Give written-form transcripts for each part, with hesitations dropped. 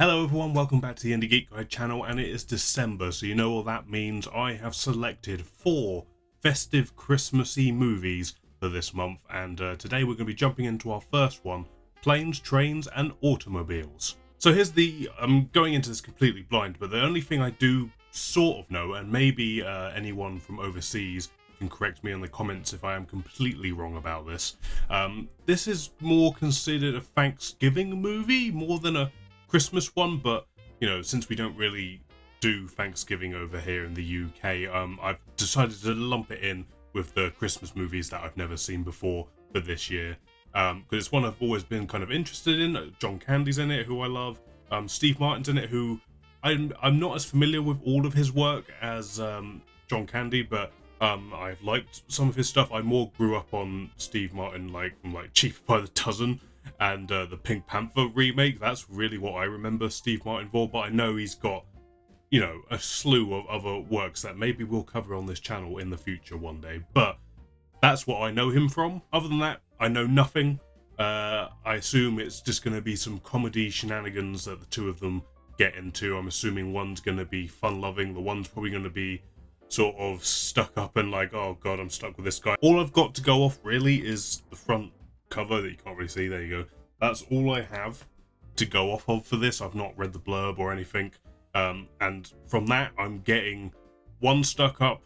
Hello everyone, welcome back to the IndieGeekGuy channel, and it is December, so you know what that means. I have selected 4 festive Christmassy movies for this month, and today we're going to be jumping into our first one, Planes, Trains and Automobiles. So I'm going into this completely blind, but the only thing I do sort of know, and maybe anyone from overseas can correct me in the comments if I am completely wrong about this, this is more considered a Thanksgiving movie more than a Christmas one, but you know, since we don't really do Thanksgiving over here in the UK, I've decided to lump it in with the Christmas movies that I've never seen before for this year, because it's one I've always been kind of interested in. John Candy's in it, who I love. Steve Martin's in it, who I'm not as familiar with all of his work as John Candy, but I've liked some of his stuff. I more grew up on Steve Martin from Cheaper by the Dozen and the Pink Panther remake. That's really what I remember Steve Martin for, but I know he's got, you know, a slew of other works that maybe we'll cover on this channel in the future one day, but that's what I know him from. Other than that, I know nothing. I assume it's just going to be some comedy shenanigans that the two of them get into. I'm assuming one's going to be fun-loving, the one's probably going to be sort of stuck up and like, oh god, I'm stuck with this guy. All I've got to go off really is the front cover that you can't really see. There you go. That's all I have to go off of for this. I've not read the blurb or anything, and from that I'm getting one stuck up,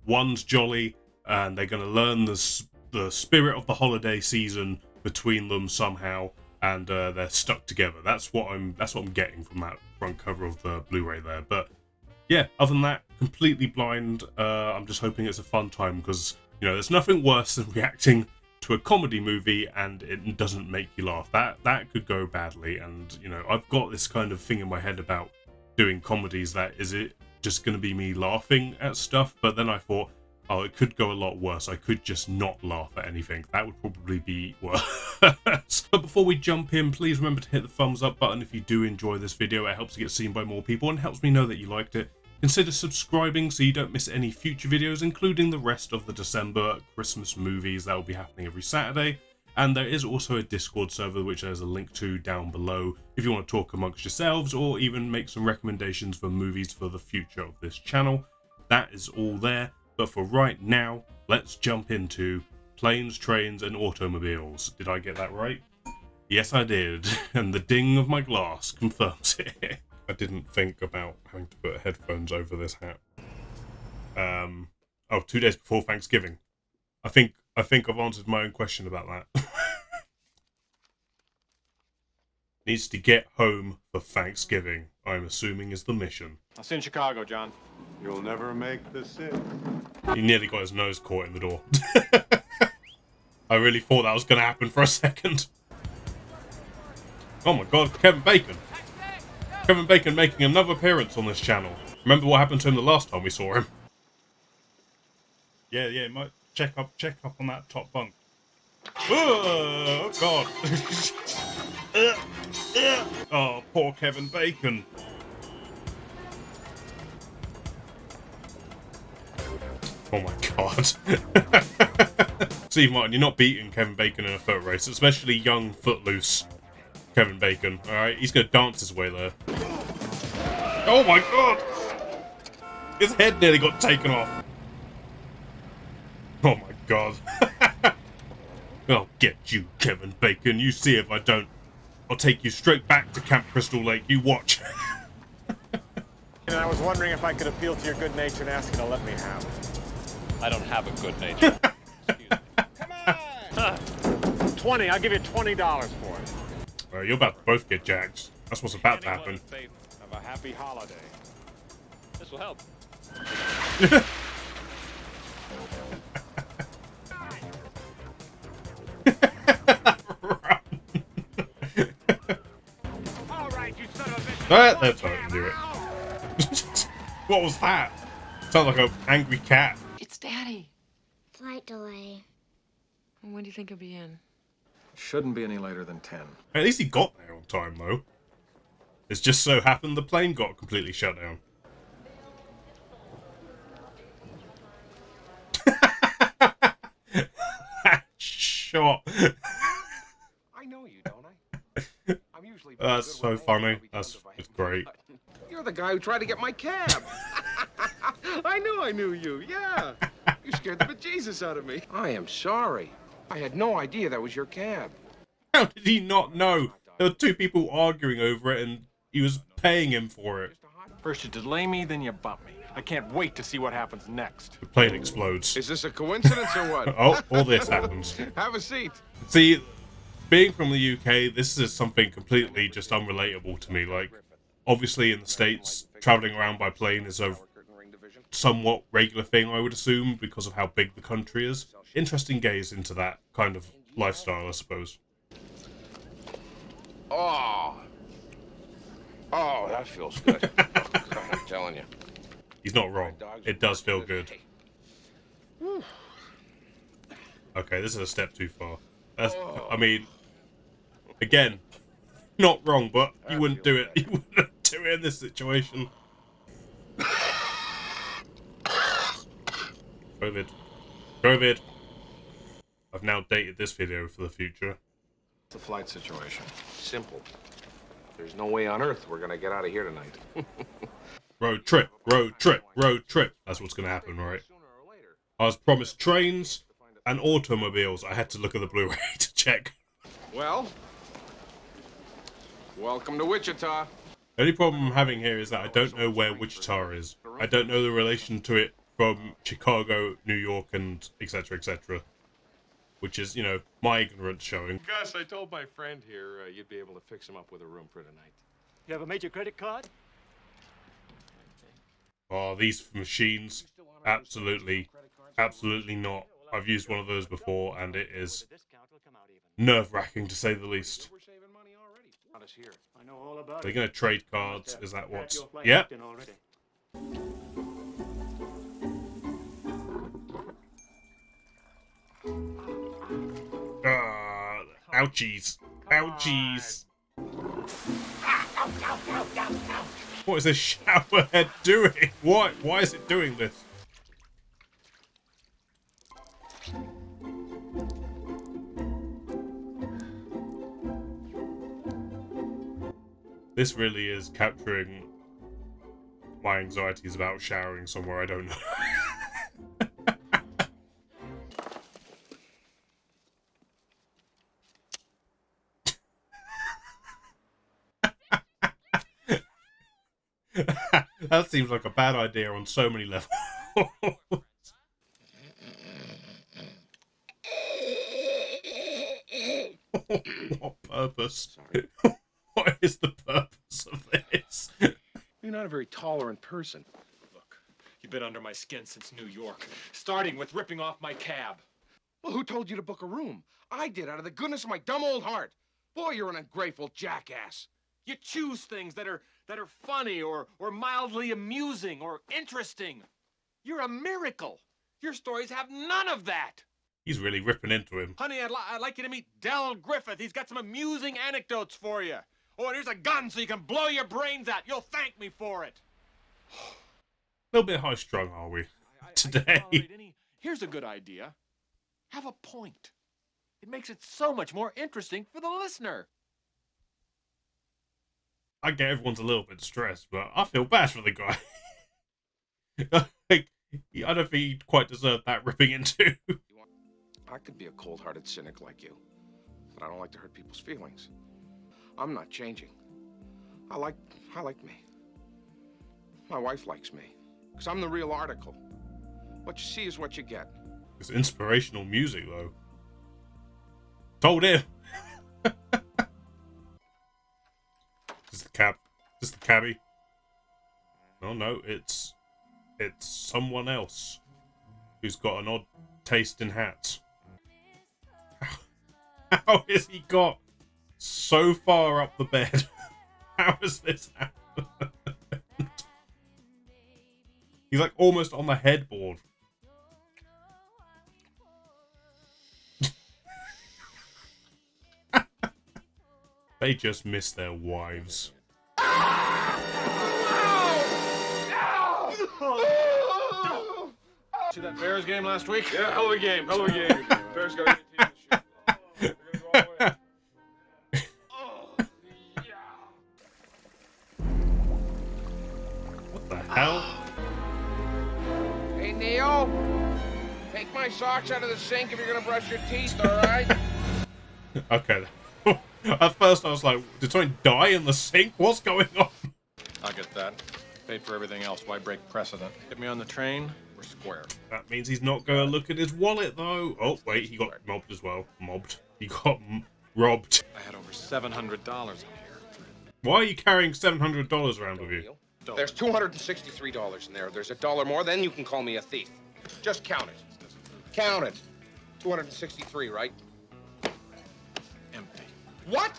one's jolly, and they're going to learn the spirit of the holiday season between them somehow, and they're stuck together. That's what I'm getting from that front cover of the Blu-ray there. But yeah, other than that, completely blind. I'm just hoping it's a fun time, because you know, there's nothing worse than reacting to a comedy movie and it doesn't make you laugh. That could go badly, and you know, I've got this kind of thing in my head about doing comedies, that is it just going to be me laughing at stuff, but then I thought, oh, it could go a lot worse. I could just not laugh at anything. That would probably be worse. But before we jump in, please remember to hit the thumbs up button if you do enjoy this video. It helps to get seen by more people and helps me know that you liked it. Consider subscribing so you don't miss any future videos, including the rest of the December Christmas movies that will be happening every Saturday. And there is also a Discord server, which there's a link to down below if you want to talk amongst yourselves or even make some recommendations for movies for the future of this channel. That is all there. But for right now, let's jump into Planes, Trains and Automobiles. Did I get that right? Yes, I did. And the ding of my glass confirms it. I didn't think about having to put headphones over this hat. 2 days before Thanksgiving. I think I've answered my own question about that. Needs to get home for Thanksgiving, I'm assuming is the mission. I'll see you in Chicago, John. You'll never make the city. He nearly got his nose caught in the door. I really thought that was going to happen for a second. Oh my god, Kevin Bacon. Kevin Bacon making another appearance on this channel. Remember what happened to him the last time we saw him? Yeah, might check up on that top bunk. Oh god. Oh, poor Kevin Bacon. Oh my god. Steve Martin, you're not beating Kevin Bacon in a foot race, especially young, footloose Kevin Bacon. Alright, he's gonna dance his way there. Oh my god! His head nearly got taken off. Oh my god. I'll get you, Kevin Bacon. You see if I don't. I'll take you straight back to Camp Crystal Lake. You watch. And I was wondering if I could appeal to your good nature and ask you to let me have it. I don't have a good nature. Excuse me. Come on! 20. I'll give you $20 for it. You're about to both get jacked. That's what's about to happen. Have a happy holiday. This will help. All right, you son of a bitch. That's right, I knew it. What was that? Sounds like an angry cat. It's Daddy. Flight delay. When do you think he'll be in? Shouldn't be any later than 10. At least he got there on time, though. It's just so happened the plane got completely shut down. Shot. I know you, don't I? I'm usually That's so funny. It's great. You're the guy who tried to get my cab. I knew you. Yeah. You scared the bejesus out of me. I am sorry. I had no idea that was your cab. How did he not know? There were two people arguing over it, and he was paying him for it. First you delay me, then you bump me. I can't wait to see what happens next. The plane explodes. Is this a coincidence or what? Oh, all this happens. Have a seat. See, being from the UK, this is something completely just unrelatable to me. Like, obviously in the States, traveling around by plane is a somewhat regular thing, I would assume, because of how big the country is. Interesting gaze into that kind of lifestyle, I suppose. Oh, that feels good. I'm telling you. He's not wrong. It does feel good. Okay, this is a step too far. I mean, again, not wrong, but you wouldn't do it. You wouldn't do it in this situation. COVID. I've now dated this video for the future. The flight situation. Simple. There's no way on earth we're gonna get out of here tonight. Road trip. That's what's gonna happen, right? I was promised trains and automobiles. I had to look at the Blu-ray to check. Well, welcome to Wichita. The only problem I'm having here is that I don't know where Wichita is. I don't know the relation to it from Chicago, New York, and etc., etc. Which is, you know, my ignorance showing. Gus, I told my friend here you'd be able to fix him up with a room for tonight. You have a major credit card? Oh, these machines. Absolutely not. I've used one of those before, and it is nerve-wracking, to say the least. They're going to trade cards. Is that what's... Yeah. Ouchies. Ouchies. What is this shower head doing? Why is it doing this? This really is capturing my anxieties about showering somewhere I don't know. That seems like a bad idea on so many levels. What purpose? What is the purpose of this? You're not a very tolerant person. Look, you've been under my skin since New York, starting with ripping off my cab. Well, who told you to book a room? I did, out of the goodness of my dumb old heart. Boy, you're an ungrateful jackass. You choose things that are funny or mildly amusing or interesting. You're a miracle. Your stories have none of that. He's really ripping into him. Honey, I'd like you to meet Del Griffith. He's got some amusing anecdotes for you. Oh, and here's a gun so you can blow your brains out. You'll thank me for it. A little bit high-strung, are we, today? Here's a good idea. Have a point. It makes it so much more interesting for the listener. I get everyone's a little bit stressed, but I feel bad for the guy. Like, I don't think he quite deserved that ripping into. I could be a cold-hearted cynic like you, but I don't like to hurt people's feelings. I'm not changing. I like me. My wife likes me, because I'm the real article. What you see is what you get. It's inspirational music, though. Told him. Is this the cab? Is this the cabbie? Oh no, it's someone else who's got an odd taste in hats. How has he got so far up the bed? How has this happened? He's like almost on the headboard. They just miss their wives. See that Bears game last week? Yeah, hell of a game. Bears got a good team this year. They're gonna go all the way. Oh, yeah. hell? Hey, Neo. Take my socks out of the sink if you're gonna brush your teeth, all right? Okay. At first I was like, did something die in the sink? What's going on? I'll get that. Paid for everything else. Why break precedent? Get me on the train. We're square. That means he's not going to look at his wallet, though. Oh, wait, he got mobbed as well. Mobbed. He got robbed. I had over $700 in here. Why are you carrying $700 around with you? There's $263 in there. If there's $1 more, then you can call me a thief. Just count it. Count it. 263, right? Empty. What?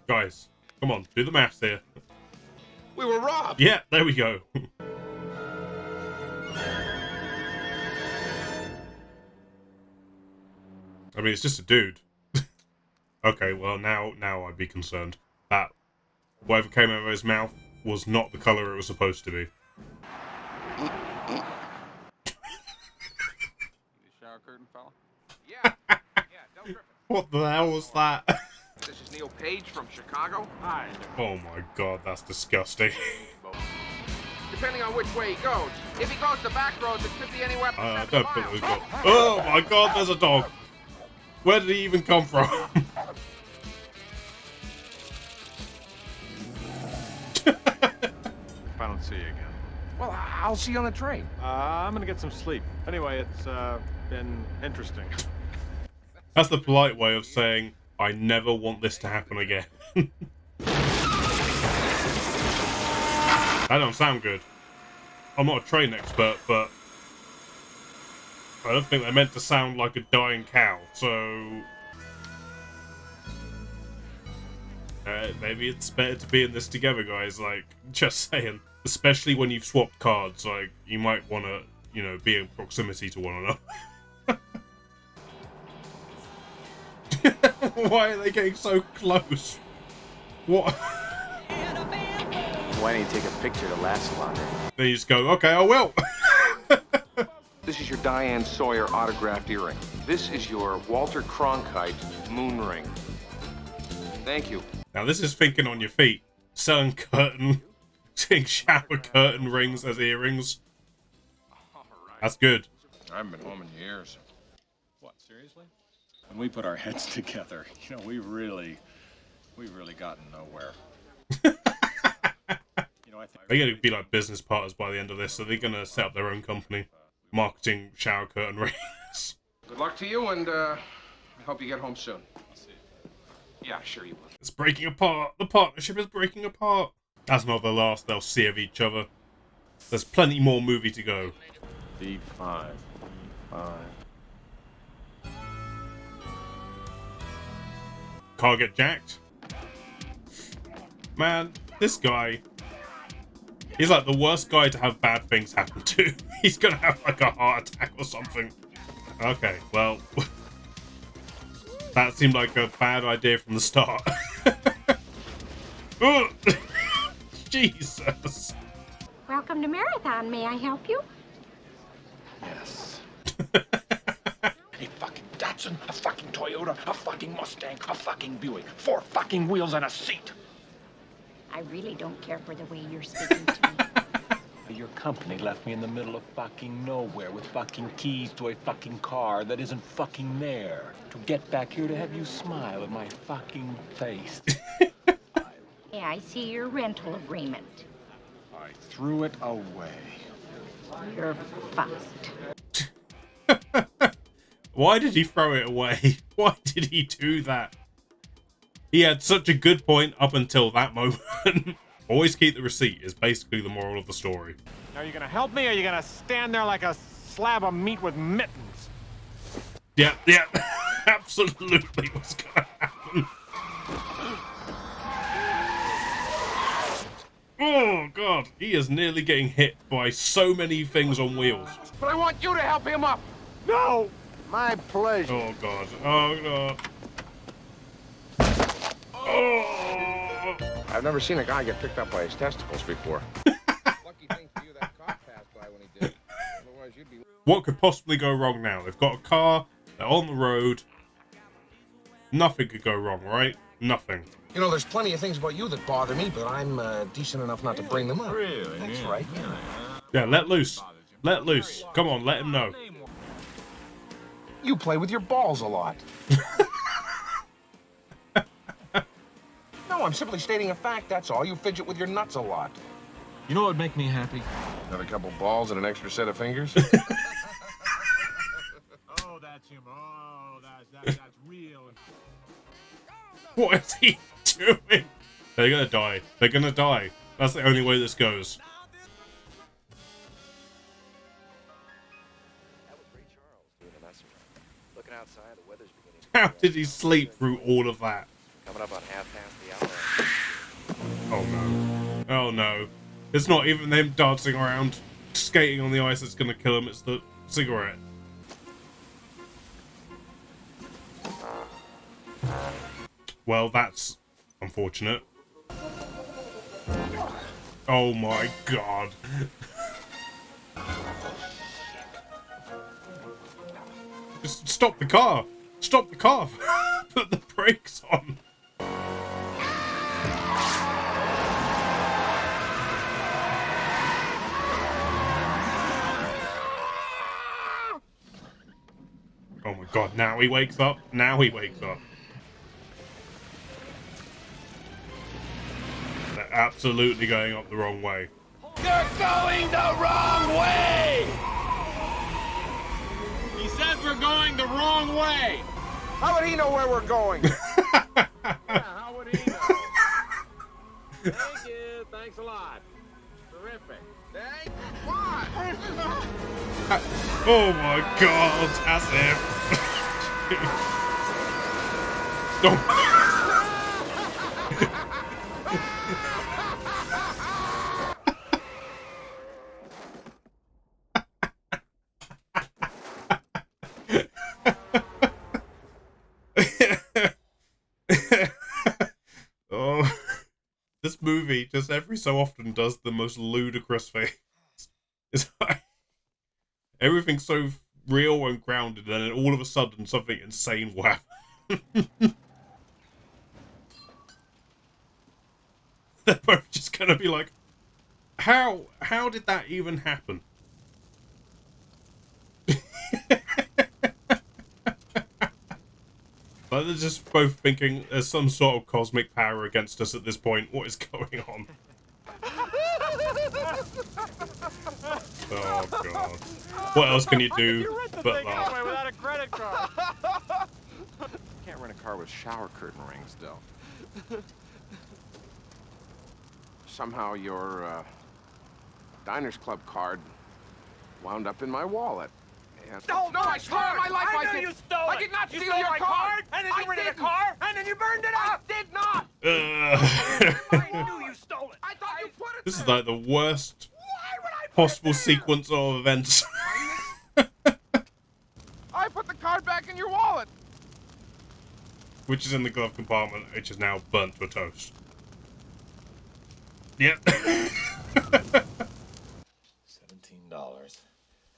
Guys, come on, do the maths here. We were robbed. Yeah, there we go. I mean, it's just a dude. Okay, well, now I'd be concerned that whatever came out of his mouth was not the colour it was supposed to be. Shower curtain, fella? Yeah. Yeah, Del Griffin. What the hell was that? This is Neil Page from Chicago. Hi. Oh my god, that's disgusting. Depending on which way he goes. If he goes the back roads, it could be anywhere from 7 Don't put miles. those dogs. Oh my god, there's a dog. Where did he even come from? If I don't see you again. Well, I'll see you on the train. I'm gonna get some sleep. Anyway, it's been interesting. That's the polite way of saying, I never want this to happen again. That don't sound good. I'm not a train expert, but I don't think they're meant to sound like a dying cow, so maybe it's better to be in this together, guys, like, just saying. Especially when you've swapped cards, like, you might want to, you know, be in proximity to one another. Why are they getting so close? What? Why didn't you take a picture to last longer? Then you just go, okay, I will. This is your Diane Sawyer autographed earring. This is your Walter Cronkite moon ring. Thank you. Now this is thinking on your feet. Selling shower curtain rings as earrings. That's good. I haven't been home in years. What, seriously? When we put our heads together, you know, we've really gotten nowhere. You know, They're going to be like business partners by the end of this, so they're going to set up their own company. Marketing shower curtain rings. Good luck to you, and I hope you get home soon. I'll see you. Yeah, sure you will. It's breaking apart. The partnership is breaking apart. That's not the last they'll see of each other. There's plenty more movie to go. D5. Car get jacked? Man, this guy, he's like the worst guy to have bad things happen to. He's gonna have like a heart attack or something. Okay, well, that seemed like a bad idea from the start. Oh, Jesus. Welcome to Marathon. May I help you? Yes. A fucking Datsun, a fucking Toyota, a fucking Mustang, a fucking Buick, 4 fucking wheels and a seat. I really don't care for the way you're speaking to me. Your company left me in the middle of fucking nowhere with fucking keys to a fucking car that isn't fucking there. To get back here to have you smile at my fucking face. Yeah, I see your rental agreement. I threw it away. You're fussed. Why did he throw it away? Why did he do that? He had such a good point up until that moment. Always keep the receipt is basically the moral of the story. Now, are you gonna help me, or are you gonna stand there like a slab of meat with mittens? Yeah, absolutely what's gonna happen. Oh god, he is nearly getting hit by so many things on wheels. But I want you to help him up. No! My pleasure. Oh god, oh god. Oh! I've never seen a guy get picked up by his testicles before. Lucky thing for you that cop passed by when he did. Otherwise, you'd be... What could possibly go wrong now? They've got a car, they're on the road. Nothing could go wrong, right? Nothing. You know, there's plenty of things about you that bother me, but I'm decent enough not to bring them up. Really? That's right. Yeah, let loose. Let loose. Come on, let him know. You play with your balls a lot. No, I'm simply stating a fact, that's all. You fidget with your nuts a lot. You know what would make me happy? Have a couple balls and an extra set of fingers? Oh, that's him. Oh, that's real. What is he doing? They're gonna die. They're gonna die. That's the only way this goes. How did he sleep through all of that? Coming up on half past the hour. Oh no. Oh no. It's not even them dancing around, skating on the ice that's gonna kill him, it's the cigarette. Well, that's unfortunate. Oh my god. Just stop the car! Stop the car! Put the brakes on! Oh my god, now he wakes up. Now he wakes up. They're absolutely going up the wrong way. You're going the wrong way! He says we're going the wrong way! How would he know where we're going? Yeah, how would he know? Thank you. Thanks a lot. Terrific. Thank what? Oh my god, that's him. Don't. Oh, this movie just every so often does the most ludicrous things. It's like everything's so real and grounded, and then all of a sudden something insane will happen. They're both just gonna be like, how did that even happen? Like they're just both thinking there's some sort of cosmic power against us at this point. What is going on? Oh god. What else can you do but laugh? Without a credit card. Can't rent a car with shower curtain rings, though. Somehow your Diners Club card wound up in my wallet. And... No, I swear on my life I you stole it! I did not You steal stole your my card! And then you rented a car! And then you burned it up! I did not! I knew you stole it! I thought you put it This is there. like the worst Why would I put possible it there? sequence of events. I put the card back in your wallet. Which is in the glove compartment, which is now burnt to a toast. Yep. $17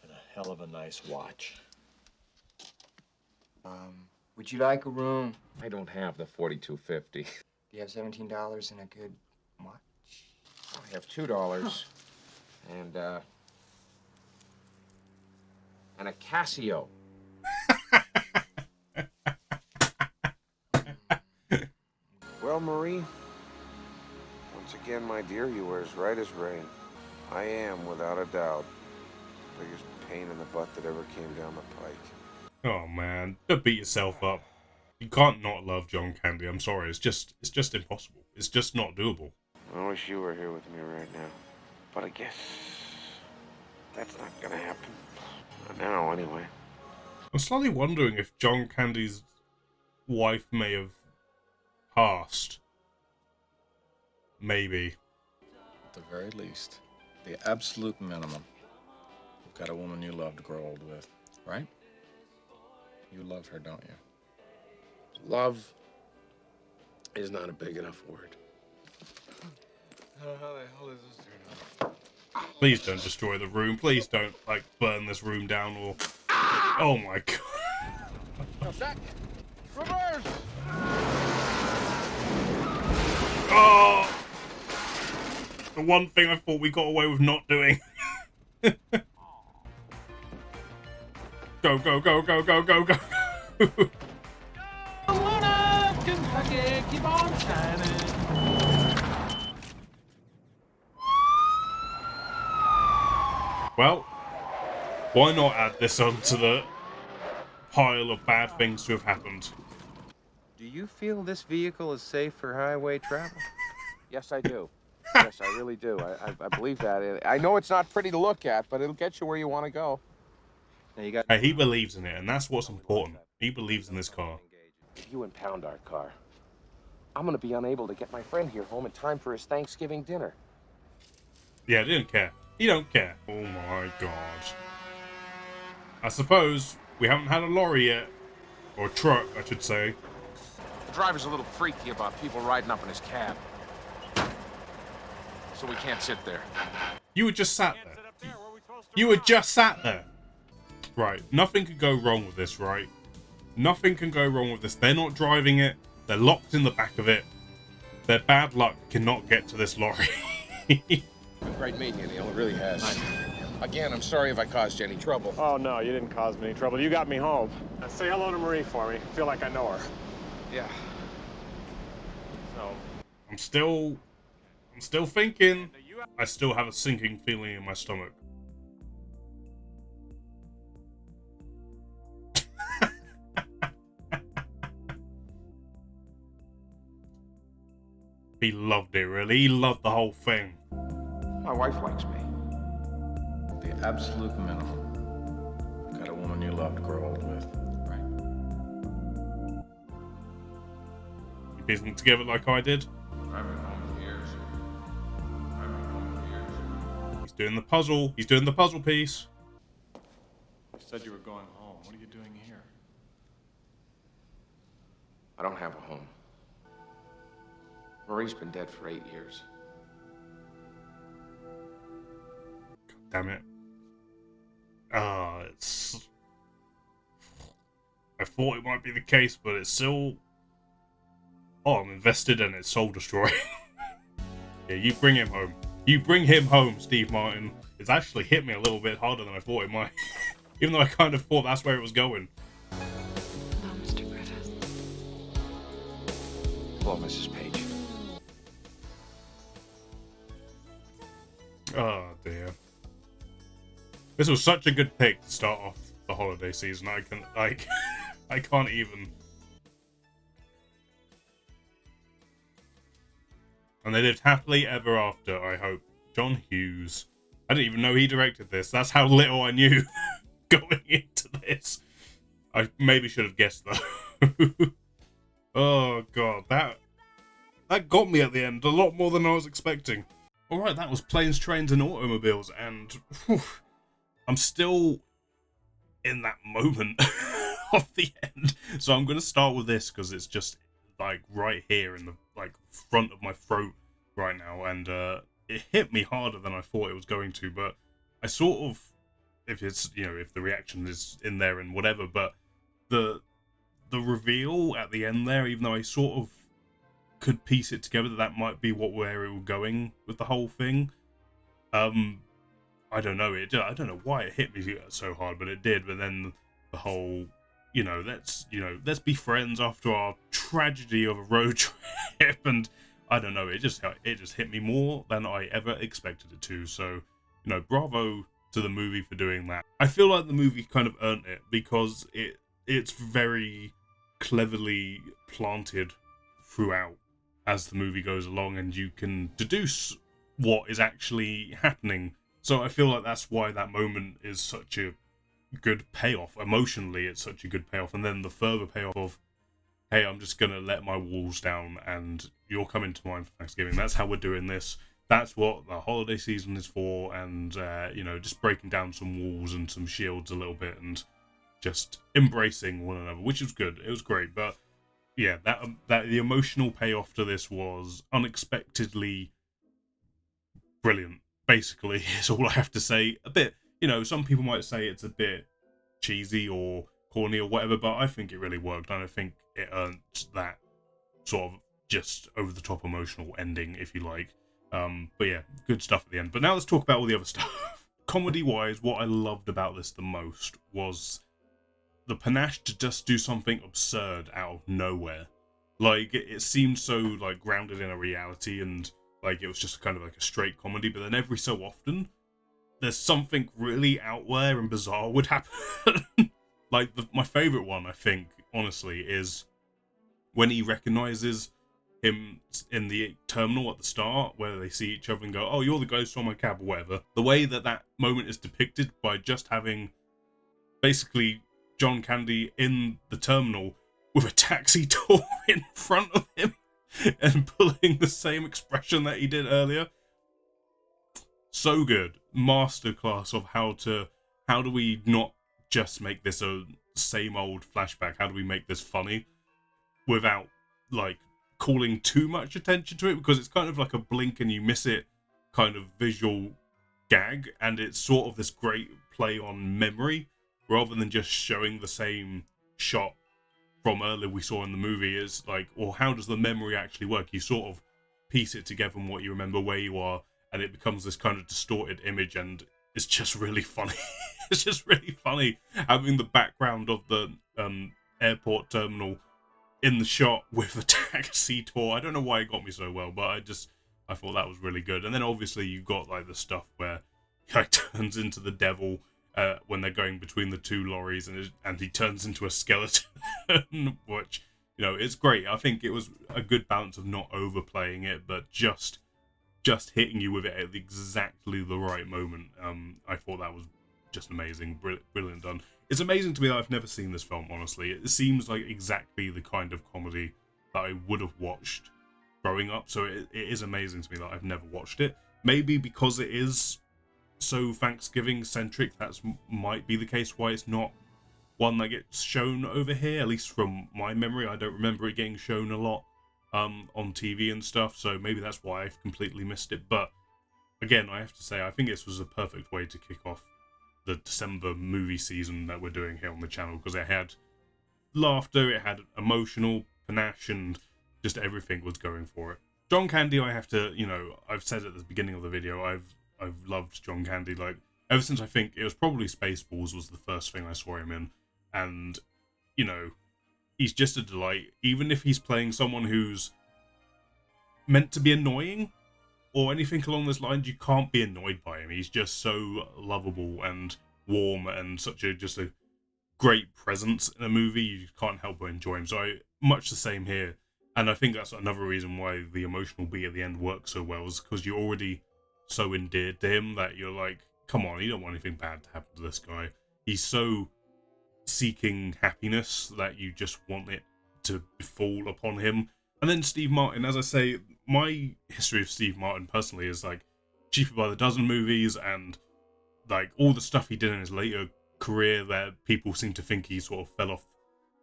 and a hell of a nice watch. Would you like a room? I don't have the $42.50. Do you have $17 and a good watch? I have $2 and a Casio. Well, Marie, once again, my dear, you were as right as rain. I am, without a doubt, the biggest pain in the butt that ever came down the pike. Oh man, don't beat yourself up. You can't not love John Candy. I'm sorry, it's just impossible. It's just not doable. I wish you were here with me right now, but I guess that's not gonna happen. Not now, anyway. I'm slightly wondering if John Candy's wife may have passed. Maybe. At the very least, the absolute minimum. You've got a woman you love to grow old with, right? You love her, don't you? Love is not a big enough word. How the hell is this turn out? Please don't destroy the room. Please don't, like, burn this room down or... Oh my god. Reverse! Oh! The one thing I thought we got away with not doing. Go, go, go, go, go, go, go. Kentucky, keep on shining. Well, why not add this onto the pile of bad things to have happened? Do you feel this vehicle is safe for highway travel? Yes, I do. Yes, I really do. I believe that. I know it's not pretty to look at, but it'll get you where you want to go. Now you got. Hey, he believes in it, and that's what's important. He believes in this car. If you impound our car, I'm gonna be unable to get my friend here home in time for his Thanksgiving dinner. Yeah, they didn't care. He don't care. Oh my god. I suppose we haven't had a lorry yet. Or truck, I should say. The driver's a little freaky about people riding up in his cab. So we can't sit there. You were just sat there. You were just sat there. Right, nothing could go wrong with this, right? Nothing can go wrong with this. They're not driving it. They're locked in the back of it. Their bad luck cannot get to this lorry. Great meeting you, Neil. It really has. Again, I'm sorry if I caused you any trouble. Oh, no, you didn't cause me any trouble. You got me home. Say hello to Marie for me. Feel like I know her. Yeah. So. I'm still thinking. I still have a sinking feeling in my stomach. He loved it, really. He loved the whole thing. My wife likes me. The absolute minimum. The kind of woman you love to grow old with, right? You piecing it together like I did? I've been home years. I've been home years. He's doing the puzzle. He's doing the puzzle piece. You said you were going home. What are you doing here? I don't have a home. Marie's been dead for 8 years. God damn it. It's... I thought it might be the case, but it's still... Oh, I'm invested and it's soul destroying. Yeah, you bring him home. You bring him home, Steve Martin. It's actually hit me a little bit harder than I thought it might. Even though I kind of thought that's where it was going. Hello, Mr. Griffith. Hello, Mrs. Page. Oh dear. This was such a good pick to start off the holiday season. I can't even. And they lived happily ever after, I hope. John Hughes. I didn't even know he directed this. That's how little I knew going into this. I maybe should have guessed though. Oh god, that got me at the end a lot more than I was expecting. Alright, that was Planes, Trains and Automobiles, and whew, I'm still in that moment of the end. So I'm going to start with this because it's just like right here in the front of my throat right now, and it hit me harder than I thought it was going to, but I sort of, if it's, you know, if the reaction is in there and whatever, but the reveal at the end there, even though I sort of could piece it together that might be where it was going with the whole thing. I don't know. I don't know why it hit me so hard, but it did. But then the whole, let's be friends after our tragedy of a road trip, and I don't know. It just hit me more than I ever expected it to. So, bravo to the movie for doing that. I feel like the movie kind of earned it because it's very cleverly planted throughout as the movie goes along, and you can deduce what is actually happening. So I feel like that's why that moment is such a good payoff. Emotionally, it's such a good payoff. And then the further payoff of, hey, I'm just going to let my walls down and you're coming to mine for Thanksgiving. That's how we're doing this. That's what the holiday season is for. And, just breaking down some walls and some shields a little bit and just embracing one another, which was good. It was great. But yeah, that the emotional payoff to this was unexpectedly brilliant, basically, is all I have to say. A bit, some people might say it's a bit cheesy or corny or whatever, but I think it really worked, and I think it earned that sort of just over the top emotional ending, if you like. But yeah, good stuff at the end. But now let's talk about all the other stuff. Comedy wise, what I loved about this the most was the panache to just do something absurd out of nowhere. Like, it seemed so like grounded in a reality, and like it was just kind of like a straight comedy, but then every so often there's something really out there and bizarre would happen. Like, my favorite one, I think, honestly, is when he recognizes him in the terminal at the start, where they see each other and go, "Oh, you're the ghost from my cab," or whatever. The way that moment is depicted by just having basically John Candy in the terminal with a taxi door in front of him and pulling the same expression that he did earlier. So good. Masterclass of how do we not just make this a same old flashback? How do we make this funny without like calling too much attention to it? Because it's kind of like a blink and you miss it kind of visual gag, and it's sort of this great play on memory rather than just showing the same shot from earlier we saw in the movie. Is like, well, how does the memory actually work? You sort of piece it together from what you remember, where you are, and it becomes this kind of distorted image, and it's just really funny. It's just really funny having the background of the airport terminal in the shot with a taxi tour. I don't know why it got me so well, but I thought that was really good. And then obviously you've got like the stuff where he like turns into the devil when they're going between the two lorries, and he turns into a skeleton, which, you know, it's great. I think it was a good balance of not overplaying it, but just hitting you with it at exactly the right moment. I thought that was just amazing, brilliant done. It's amazing to me that I've never seen this film, honestly. It seems like exactly the kind of comedy that I would have watched growing up, so it is amazing to me that I've never watched it. Maybe because it is so Thanksgiving-centric, that might be the case why it's not one that gets shown over here, at least from my memory. I don't remember it getting shown a lot on TV and stuff, so maybe that's why I've completely missed it. But again, I have to say, I think this was a perfect way to kick off the December movie season that we're doing here on the channel, because it had laughter, it had emotional panache, and just everything was going for it. John Candy, I have to, you know, I've said at the beginning of the video, I've loved John Candy, like, ever since I think it was probably Spaceballs was the first thing I saw him in, and, you know, he's just a delight. Even if he's playing someone who's meant to be annoying, or anything along those lines, you can't be annoyed by him. He's just so lovable and warm, and such just a great presence in a movie. You can't help but enjoy him. So much the same here. And I think that's another reason why the emotional beat at the end works so well, is because you're already so endeared to him that you're like, come on, you don't want anything bad to happen to this guy. He's so seeking happiness that you just want it to fall upon him. And then Steve Martin, as I say, my history of Steve Martin personally is like Cheaper by the Dozen movies, and like all the stuff he did in his later career that people seem to think he sort of fell off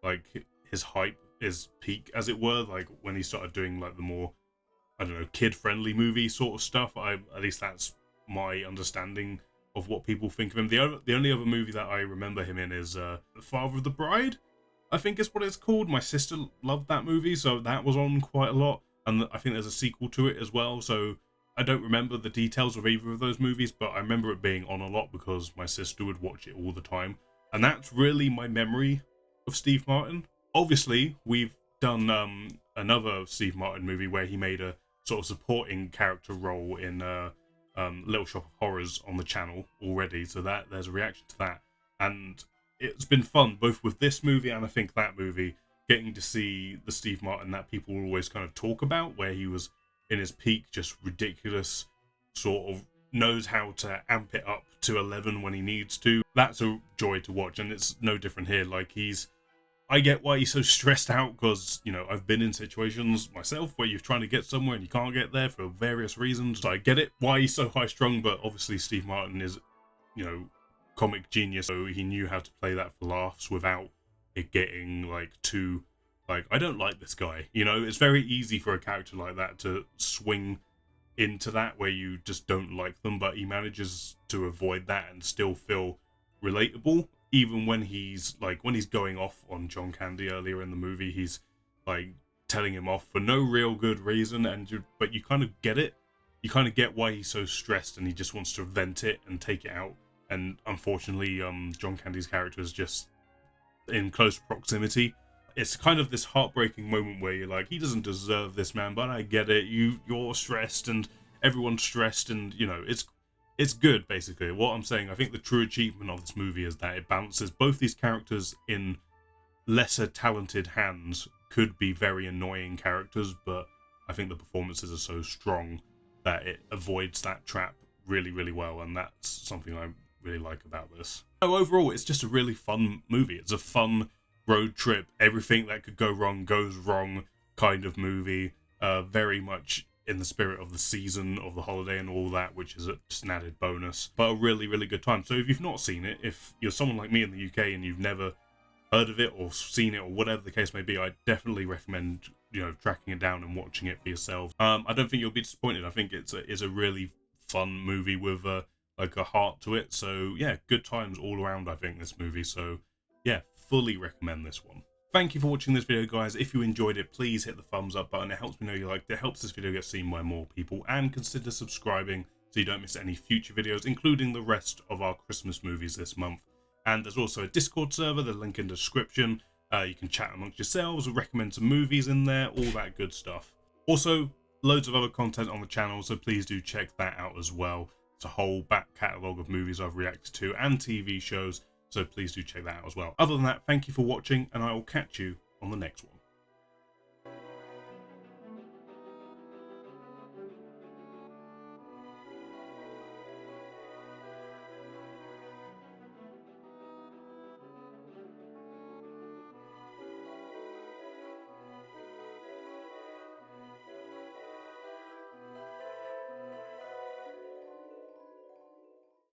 like his hype, his peak, as it were, like when he started doing like the more, I don't know, kid-friendly movie sort of stuff. At least that's my understanding of what people think of him. The only other movie that I remember him in is The Father of the Bride, I think is what it's called. My sister loved that movie, so that was on quite a lot. And I think there's a sequel to it as well, so I don't remember the details of either of those movies, but I remember it being on a lot because my sister would watch it all the time. And that's really my memory of Steve Martin. Obviously, we've done another Steve Martin movie where he made a sort of supporting character role in Little Shop of Horrors on the channel already, so that there's a reaction to that. And it's been fun, both with this movie and I think that movie, getting to see the Steve Martin that people always kind of talk about, where he was in his peak, just ridiculous, sort of knows how to amp it up to 11 when he needs to. That's a joy to watch, and it's no different here. Like, I get why he's so stressed out, because, you know, I've been in situations myself where you're trying to get somewhere and you can't get there for various reasons. So I get it, why he's so high-strung, but obviously Steve Martin is, you know, comic genius, so he knew how to play that for laughs without it getting, like, too, like, I don't like this guy. You know, it's very easy for a character like that to swing into that where you just don't like them, but he manages to avoid that and still feel relatable. Even when he's going off on John Candy earlier in the movie, he's like telling him off for no real good reason, but you kind of get it. You kind of get why he's so stressed and he just wants to vent it and take it out. And unfortunately, John Candy's character is just in close proximity. It's kind of this heartbreaking moment where you're like, he doesn't deserve this, man, but I get it. You're stressed and everyone's stressed, and you know, it's good, basically. What I'm saying, I think the true achievement of this movie is that it balances both these characters in lesser talented hands could be very annoying characters, but I think the performances are so strong that it avoids that trap really, really well, and that's something I really like about this. So overall, it's just a really fun movie. It's a fun road trip. Everything that could go wrong goes wrong kind of movie. Very much in the spirit of the season, of the holiday and all that, which is just an added bonus. But a really, really good time. So if you've not seen it, if you're someone like me in the UK and you've never heard of it or seen it or whatever the case may be, I definitely recommend, you know, tracking it down and watching it for yourself. I don't think you'll be disappointed. I think it's a really fun movie with like a heart to it. So yeah, good times all around, I think, this movie. So yeah, fully recommend this one. Thank you for watching this video, guys. If you enjoyed it, please hit the thumbs up button. It helps me know you liked it. It helps this video get seen by more people, and consider subscribing so you don't miss any future videos, including the rest of our Christmas movies this month. And there's also a Discord server, the link in the description. You can chat amongst yourselves, recommend some movies in there, all that good stuff. Also, loads of other content on the channel, so please do check that out as well. It's a whole back catalogue of movies I've reacted to and TV shows, so please do check that out as well. Other than that, thank you for watching, and I will catch you on the next one.